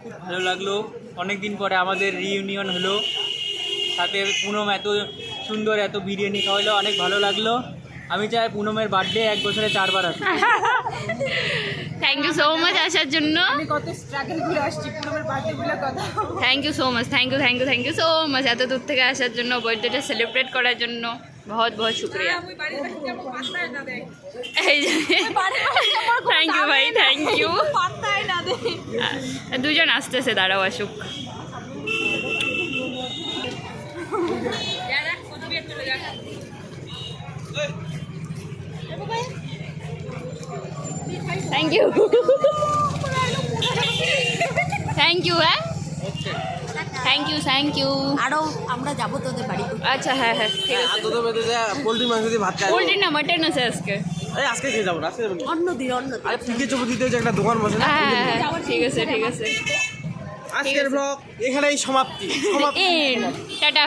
খুব ভালো লাগলো, অনেক দিন পরে আমাদের রিইউনিয়ন হলো, সাথে পুনম এত সুন্দর এত বিরিয়ানি খাওয়াইলো, অনেক ভালো লাগলো। আমি চাই পুনমের বার্থডে 1 বছরে 4 বার আসে। থ্যাংক ইউ সো মাচ আসার জন্য। আমি কত স্ট্রাগল করে আসছি পুনমের বার্থডে গুলো কথা। Thank you so much, thank you so much এত দূর থেকে আসার জন্য, বার্থডেটা সেলিব্রেট করার জন্য বহুত বহুত শুক্রিয়া। থ্যাংক ইউ ভাই, থ্যাংক ইউ। পাত্তাই না দে। দুজন আসতেছে, দাঁড়াও আসুক। Thank you, thank you. হ্যাঁ থ্যাংক ইউ। আরো আমরা যাবো তোদের বাড়ি। আচ্ছা হ্যাঁ হ্যাঁ ঠিক আছে। পোল্ট্রি মাংস দিয়ে ভাত খাই। পোল্ট্রি না, মাটন আছে আজকে। আরে আজকে খেয়ে যাবো না, আজকে যাবো না। অন্য দিন আরে পিকে চুপু দিতে যে একটা দোকান বসে না। হ্যাঁ হ্যাঁ হ্যাঁ, ঠিক আছে ঠিক আছে। আজকের ব্লগ এখানেই সমাপ্তি। টাটা।